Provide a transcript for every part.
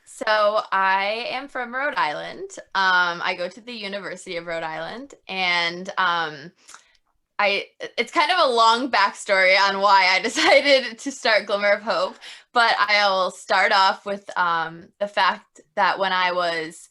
So I am from Rhode Island. I go to the University of Rhode Island, and it's kind of a long backstory on why I decided to start Glimmer of Hope, but I'll start off with the fact that when I was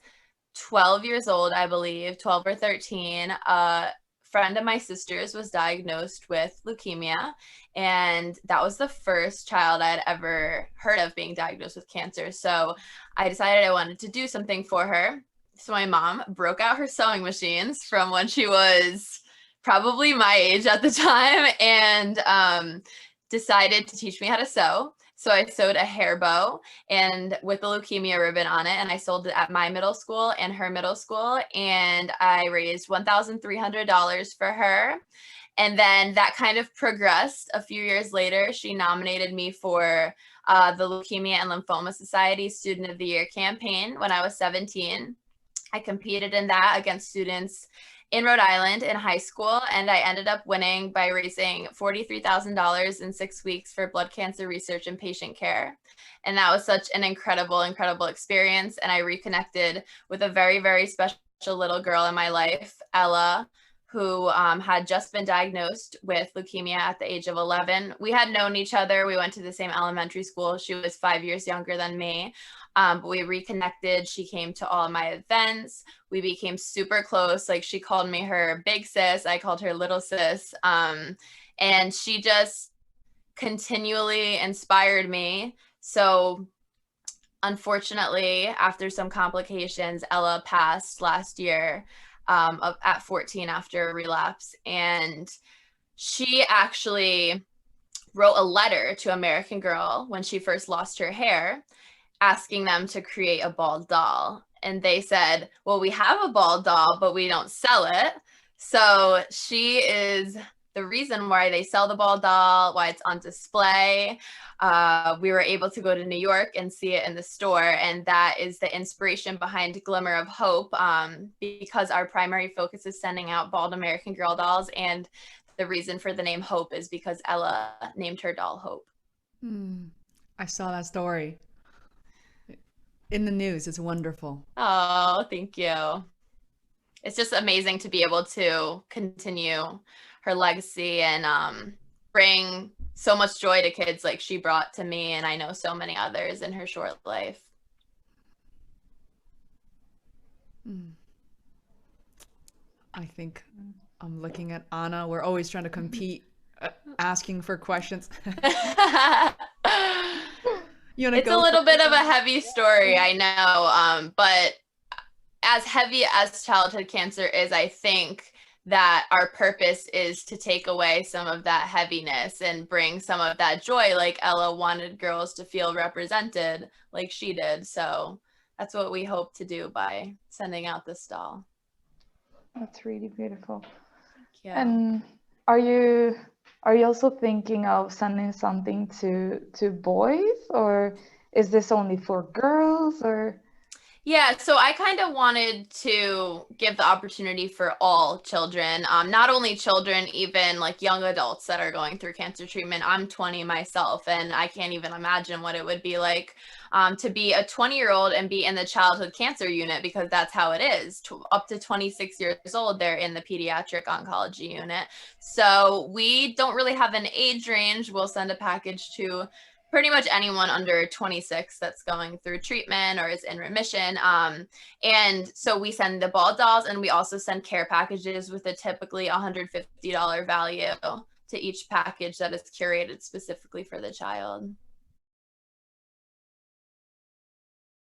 12 years old, I believe, 12 or 13, a friend of my sister's was diagnosed with leukemia. And that was the first child I had ever heard of being diagnosed with cancer. So I decided I wanted to do something for her. So my mom broke out her sewing machines from when she was probably my age at the time and decided to teach me how to sew. So I sewed a hair bow and with a leukemia ribbon on it, and I sold it at my middle school and her middle school, and I raised $1,300 for her. And then that kind of progressed. A few years later, she nominated me for the Leukemia and Lymphoma Society Student of the Year campaign when I was 17. I competed in that against students in Rhode Island in high school, and I ended up winning by raising $43,000 in 6 weeks for blood cancer research and patient care. And that was such an incredible, incredible experience. And I reconnected with a very, very special little girl in my life, Ella, who had just been diagnosed with leukemia at the age of 11. We had known each other. We went to the same elementary school. She was 5 years younger than me. But we reconnected. She came to all my events. We became super close. Like, she called me her big sis. I called her little sis. And she just continually inspired me. So unfortunately, after some complications, Ella passed last year at 14 after a relapse. And she actually wrote a letter to American Girl when she first lost her hair, asking them to create a bald doll. And they said, well, we have a bald doll, but we don't sell it. So she is the reason why they sell the bald doll, why it's on display. We were able to go to New York and see it in the store, and that is the inspiration behind Glimmer of Hope, because our primary focus is sending out bald American Girl dolls, and the reason for the name Hope is because Ella named her doll Hope. I saw that story in the news. It's wonderful. Oh, thank you. It's just amazing to be able to continue her legacy and bring so much joy to kids like she brought to me, and I know so many others in her short life. I think I'm looking at Anna. We're always trying to compete, asking for questions. You want to It's a go for little bit of a heavy story, I know, but as heavy as childhood cancer is, I think that our purpose is to take away some of that heaviness and bring some of that joy, like Ella wanted girls to feel represented like she did. So that's what we hope to do by sending out this doll. That's really beautiful. Yeah. And are you also thinking of sending something to boys, or is this only for girls, or? Yeah, so I kind of wanted to give the opportunity for all children, not only children, even like young adults that are going through cancer treatment. I'm 20 myself, and I can't even imagine what it would be like to be a 20-year-old and be in the childhood cancer unit, because that's how it is. Up to 26 years old, they're in the pediatric oncology unit. So we don't really have an age range. We'll send a package to pretty much anyone under 26 that's going through treatment or is in remission. And so we send the ball dolls, and we also send care packages with a typically $150 value to each package that is curated specifically for the child.